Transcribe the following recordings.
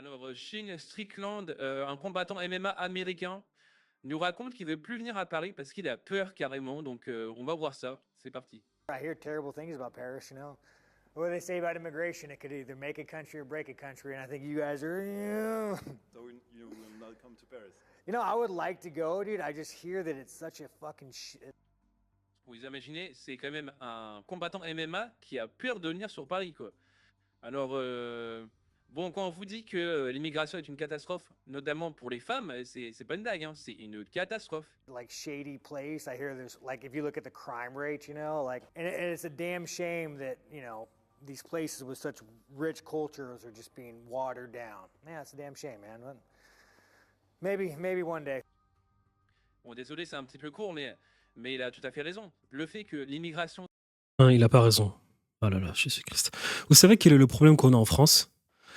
Alors, Shane Strickland, un combattant MMA américain, nous raconte qu'il veut plus venir à Paris parce qu'il a peur carrément. Donc, on va voir ça. C'est parti. I hear terrible things about Paris, you know. What do they say about immigration? It could either make a country or break a country, and I think you guys are, So you will not come to Paris. I would like to go, dude. I just hear that it's such a fucking shit. Vous imaginez, c'est quand même un combattant MMA qui a peur de venir sur Paris, quoi. Alors, bon, quand on vous dit que l'immigration est une catastrophe, notamment pour les femmes, c'est pas une blague, hein, c'est une catastrophe. Like shady place. I hear there's like if you look at the crime rate, and it's a damn shame that these places with such rich cultures are just being watered down. Yeah, it's a damn shame, man. But maybe one day. Bon, désolé, c'est un petit peu court, mais il a tout à fait raison. Le fait que l'immigration... Hein, il a pas raison. Oh là là, Jésus-Christ. Vous savez quel est le problème qu'on a en France?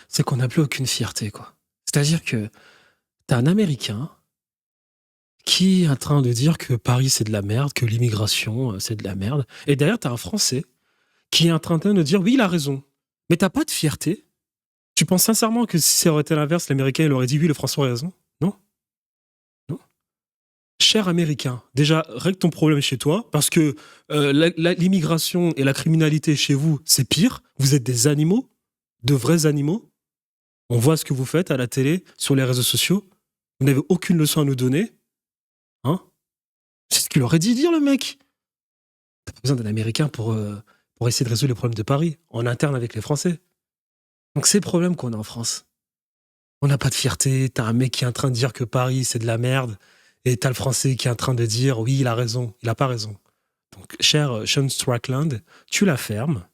C'est qu'on n'a plus aucune fierté, quoi. C'est-à-dire que t'as un Américain qui est en train de dire que Paris c'est de la merde, que l'immigration c'est de la merde. Et derrière, t'as un Français qui est en train de dire oui, il a raison. Mais t'as pas de fierté. Tu penses sincèrement que si ça aurait été l'inverse, l'Américain il aurait dit oui, le Français aurait raison? Non? Non? Cher Américain, déjà, règle ton problème chez toi, parce que l'immigration et la criminalité chez vous, c'est pire. Vous êtes des animaux, de vrais animaux. On voit ce que vous faites à la télé, sur les réseaux sociaux. Vous n'avez aucune leçon à nous donner. Hein? C'est ce qu'il aurait dit dire, le mec. T'as pas besoin d'un Américain pour essayer de résoudre les problèmes de Paris, en interne avec les Français. Donc c'est le problème qu'on a en France. On n'a pas de fierté, t'as un mec qui est en train de dire que Paris, c'est de la merde, et t'as le Français qui est en train de dire, oui, il a raison, il a pas raison. Donc, cher Sean Strickland, tu la fermes,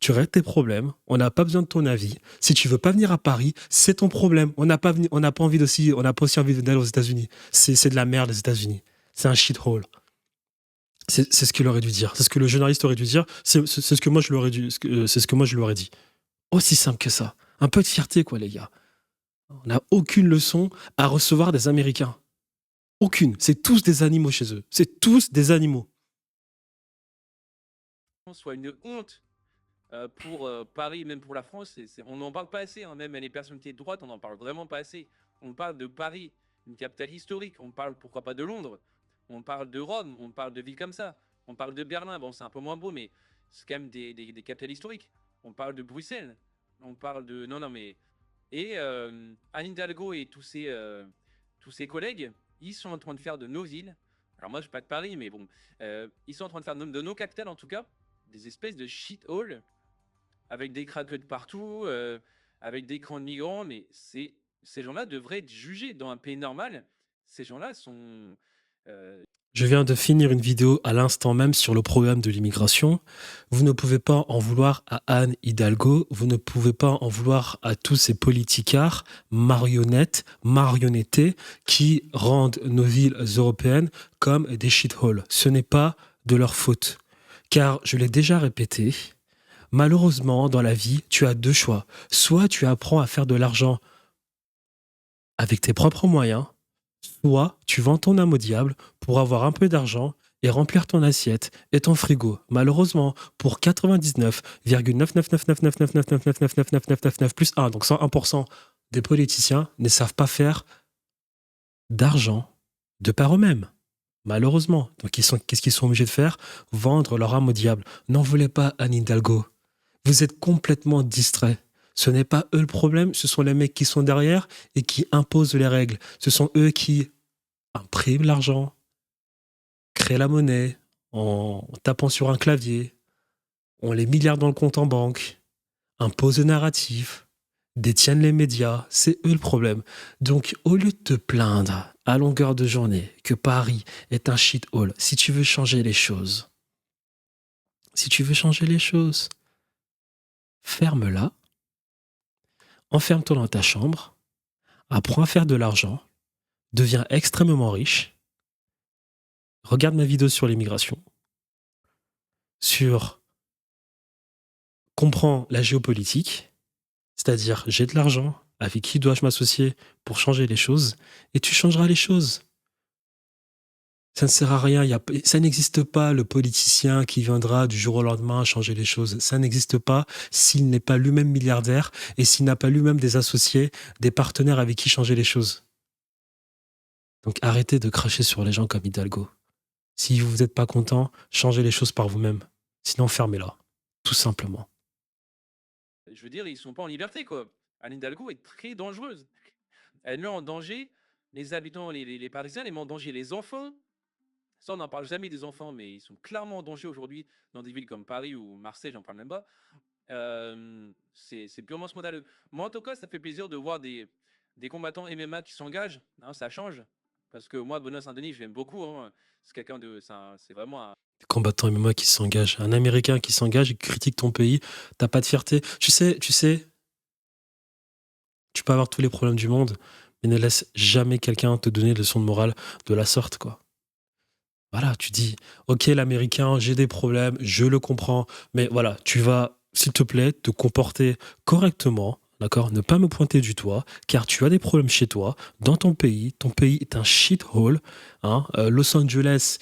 tu règles tes problèmes, on n'a pas besoin de ton avis. Si tu veux pas venir à Paris, c'est ton problème. On n'a pas envie aussi d'aller aux États-Unis. C'est de la merde, les États-Unis. C'est un shithole. C'est ce qu'il aurait dû dire. C'est ce que le journaliste aurait dû dire. C'est ce que moi je lui aurais dû, c'est ce que moi je lui aurais dit. Aussi simple que ça. Un peu de fierté, quoi, les gars. On n'a aucune leçon à recevoir des Américains. Aucune. C'est tous des animaux chez eux. C'est tous des animaux. soit une honte pour Paris, même pour la France. On n'en parle pas assez, hein, même les personnalités de droite, on n'en parle vraiment pas assez. On parle de Paris, une capitale historique. On parle, pourquoi pas, de Londres. On parle de Rome, on parle de villes comme ça. On parle de Berlin, bon, c'est un peu moins beau, mais c'est quand même des capitales historiques. On parle de Bruxelles. On parle de... Non, mais... Et Anne Hidalgo et tous ses collègues, ils sont en train de faire de nos villes, alors moi je suis pas de Paris, mais bon, ils sont en train de faire de nos capitales en tout cas, des espèces de shit-hole, avec des craquettes partout, avec des camps de migrants, mais ces gens-là devraient être jugés dans un pays normal. Ces gens-là sont... Je viens de finir une vidéo à l'instant même sur le problème de l'immigration. Vous ne pouvez pas en vouloir à Anne Hidalgo, vous ne pouvez pas en vouloir à tous ces politicards, marionnettés, qui rendent nos villes européennes comme des shitholes. Ce n'est pas de leur faute. Car, je l'ai déjà répété, malheureusement, dans la vie, tu as deux choix. Soit tu apprends à faire de l'argent avec tes propres moyens, soit tu vends ton âme au diable pour avoir un peu d'argent et remplir ton assiette et ton frigo. Malheureusement, pour 99,9999999999999 plus 1, donc 101% des politiciens ne savent pas faire d'argent de par eux-mêmes. Malheureusement. Donc qu'est-ce qu'ils sont obligés de faire? Vendre leur âme au diable. N'en voulez pas, Anne Hidalgo. Vous êtes complètement distrait. Ce n'est pas eux le problème, ce sont les mecs qui sont derrière et qui imposent les règles. Ce sont eux qui impriment l'argent, créent la monnaie en tapant sur un clavier, ont les milliards dans le compte en banque, imposent le narratif, détiennent les médias. C'est eux le problème. Donc, au lieu de te plaindre à longueur de journée que Paris est un shithole, si tu veux changer les choses, ferme-la. Enferme-toi dans ta chambre, apprends à faire de l'argent, deviens extrêmement riche, regarde ma vidéo sur l'immigration, sur comprends la géopolitique, c'est-à-dire j'ai de l'argent, avec qui dois-je m'associer pour changer les choses, et tu changeras les choses. Ça ne sert à rien. Ça n'existe pas, le politicien qui viendra du jour au lendemain changer les choses. Ça n'existe pas s'il n'est pas lui-même milliardaire et s'il n'a pas lui-même des associés, des partenaires avec qui changer les choses. Donc arrêtez de cracher sur les gens comme Hidalgo. Si vous n'êtes pas content, changez les choses par vous-même. Sinon, fermez-la. Tout simplement. Je veux dire, ils sont pas en liberté, quoi. Anne Hidalgo est très dangereuse. Elle met en danger les habitants, les Parisiens, elle met en danger les enfants. Ça, on n'en parle jamais des enfants, mais ils sont clairement en danger aujourd'hui dans des villes comme Paris ou Marseille, j'en parle même pas. C'est purement scandaleux. Moi, en tout cas, ça fait plaisir de voir des combattants MMA qui s'engagent. Hein, ça change. Parce que moi, Benoît Saint-Denis, je l'aime beaucoup. Hein. C'est quelqu'un de. C'est vraiment un. Des combattants MMA qui s'engagent. Un Américain qui s'engage et qui critique ton pays. T'as pas de fierté. Tu sais, tu peux avoir tous les problèmes du monde, mais ne laisse jamais quelqu'un te donner des leçons de morale de la sorte, quoi. Voilà, tu dis, ok, l'Américain, j'ai des problèmes, je le comprends, mais voilà, tu vas, s'il te plaît, te comporter correctement, d'accord? Ne pas me pointer du doigt, car tu as des problèmes chez toi, dans ton pays est un shithole, hein? Los Angeles,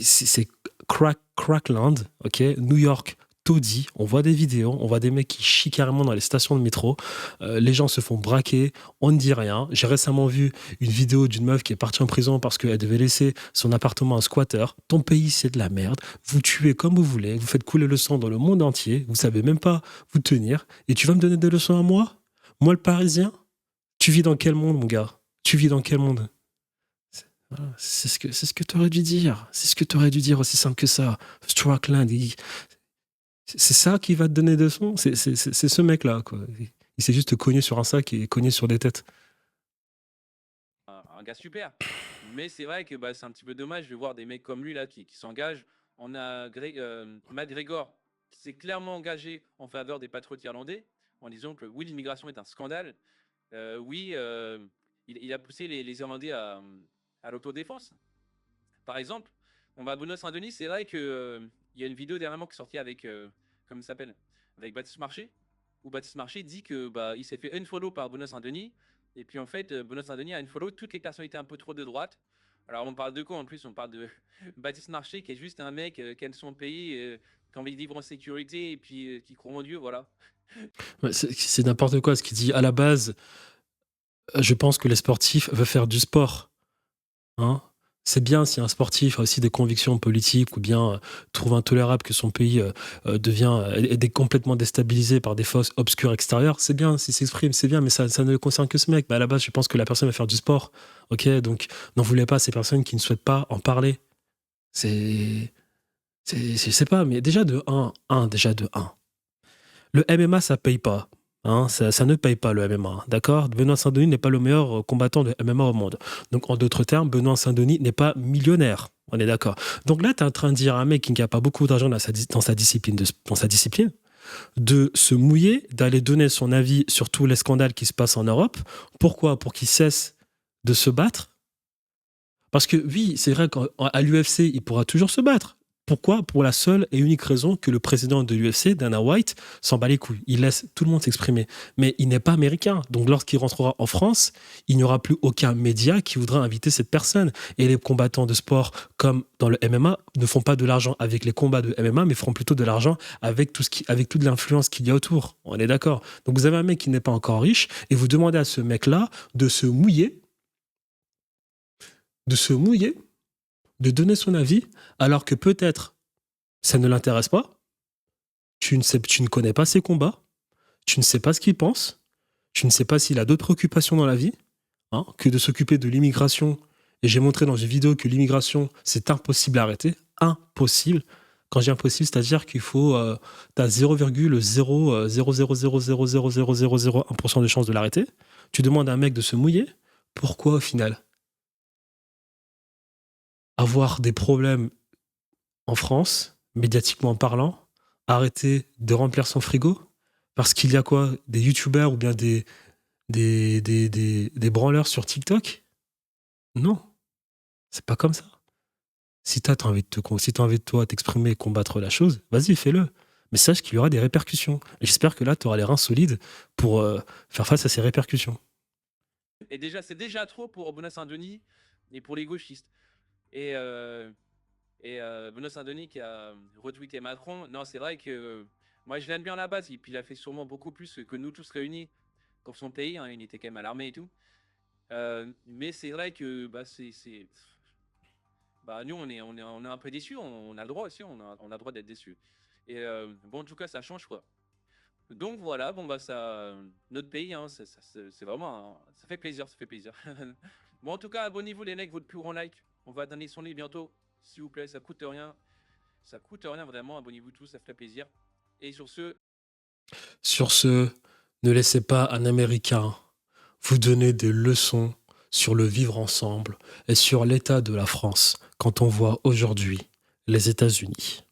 c'est crackland, ok? New York, taudis, on voit des vidéos, on voit des mecs qui chient carrément dans les stations de métro, les gens se font braquer, on ne dit rien. J'ai récemment vu une vidéo d'une meuf qui est partie en prison parce qu'elle devait laisser son appartement à un squatter. Ton pays, c'est de la merde. Vous tuez comme vous voulez. Vous faites couler le sang dans le monde entier. Vous savez même pas vous tenir. Et tu vas me donner des leçons à moi? Moi, le Parisien? Tu vis dans quel monde, mon gars? Tu vis dans quel monde? Voilà, c'est ce que tu aurais dû dire. C'est ce que tu aurais dû dire, aussi simple que ça. Struckland, c'est ça qui va te donner des leçons? C'est ce mec-là, quoi. Il s'est juste cogné sur un sac et cogné sur des têtes. Un gars super. Mais c'est vrai que bah, c'est un petit peu dommage de voir des mecs comme lui là qui s'engagent. On a Matt Gregor qui s'est clairement engagé en faveur des patriotes irlandais en disant que oui, l'immigration est un scandale. Oui, il a poussé les Irlandais à l'autodéfense. Par exemple, on va à Benoît Saint-Denis, c'est vrai que il y a une vidéo dernièrement qui est sortie avec, comment il s'appelle, avec Baptiste Marché, où Baptiste Marché dit que bah, il s'est fait unfollow par Benoît Saint-Denis, et puis en fait, Benoît Saint-Denis a unfollow toutes les personnalités un peu trop de droite. Alors on parle de quoi en plus? On parle de Baptiste Marché qui est juste un mec qui aime son pays, qui a envie de vivre en sécurité et puis qui croit en Dieu, voilà. Ouais, c'est n'importe quoi ce qu'il dit. À la base, je pense que les sportifs veulent faire du sport. Hein. C'est bien si un sportif a aussi des convictions politiques ou bien trouve intolérable que son pays est complètement déstabilisé par des forces obscures extérieures. C'est bien s'il s'exprime, c'est bien, mais ça ne concerne que ce mec. Mais à la base, je pense que la personne va faire du sport. Ok, donc n'en voulez pas à ces personnes qui ne souhaitent pas en parler. Je sais pas, mais déjà de 1, le MMA, ça paye pas. Hein, ça ne paye pas le MMA, d'accord? Benoît Saint-Denis n'est pas le meilleur combattant de MMA au monde. Donc, en d'autres termes, Benoît Saint-Denis n'est pas millionnaire. On est d'accord. Donc là, tu es en train de dire à un mec qui n'a pas beaucoup d'argent dans sa discipline, de se mouiller, d'aller donner son avis sur tous les scandales qui se passent en Europe. Pourquoi? Pour qu'il cesse de se battre. Parce que oui, c'est vrai qu'à l'UFC, il pourra toujours se battre. Pourquoi? Pour la seule et unique raison que le président de l'UFC, Dana White, s'en bat les couilles. Il laisse tout le monde s'exprimer. Mais il n'est pas américain. Donc lorsqu'il rentrera en France, il n'y aura plus aucun média qui voudra inviter cette personne. Et les combattants de sport, comme dans le MMA, ne font pas de l'argent avec les combats de MMA, mais feront plutôt de l'argent avec toute l'influence qu'il y a autour. On est d'accord. Donc vous avez un mec qui n'est pas encore riche et vous demandez à ce mec-là de se mouiller, de donner son avis, alors que peut-être ça ne l'intéresse pas, tu ne connais pas ses combats, tu ne sais pas ce qu'il pense, tu ne sais pas s'il a d'autres préoccupations dans la vie, hein, que de s'occuper de l'immigration. Et j'ai montré dans une vidéo que l'immigration, c'est impossible à arrêter. Impossible. Quand je dis impossible, c'est-à-dire qu'il faut... tu as 0,000000001% de chance de l'arrêter. Tu demandes à un mec de se mouiller. Pourquoi au final? Avoir des problèmes en France, médiatiquement parlant, arrêter de remplir son frigo parce qu'il y a quoi? Des youtubeurs ou bien des branleurs sur TikTok? Non, c'est pas comme ça. Si t'as envie de toi t'exprimer et combattre la chose, vas-y, fais-le. Mais sache qu'il y aura des répercussions. Et j'espère que là, tu auras les reins solides pour faire face à ces répercussions. Et déjà, c'est déjà trop pour Benoît Saint-Denis et pour les gauchistes. Et, Benoît Saint-Denis qui a retweeté Macron. Non, c'est vrai que moi, je l'aime bien à la base. Et puis, il a fait sûrement beaucoup plus que nous tous réunis pour son pays. Hein, il était quand même à l'armée et tout. Mais c'est vrai que nous, on est un peu déçus. On a le droit aussi. On a le droit d'être déçus. Et bon, en tout cas, ça change quoi. Donc voilà, bon notre pays, hein, c'est vraiment, ça fait plaisir, ça fait plaisir. Bon, en tout cas, abonnez-vous les mecs, votre plus grand like. On va donner son livre bientôt, s'il vous plaît, ça coûte rien vraiment. Abonnez-vous tous, ça ferait plaisir. Et sur ce, Sur ce, ne laissez pas un Américain vous donner des leçons sur le vivre ensemble et sur l'état de la France quand on voit aujourd'hui les États-Unis.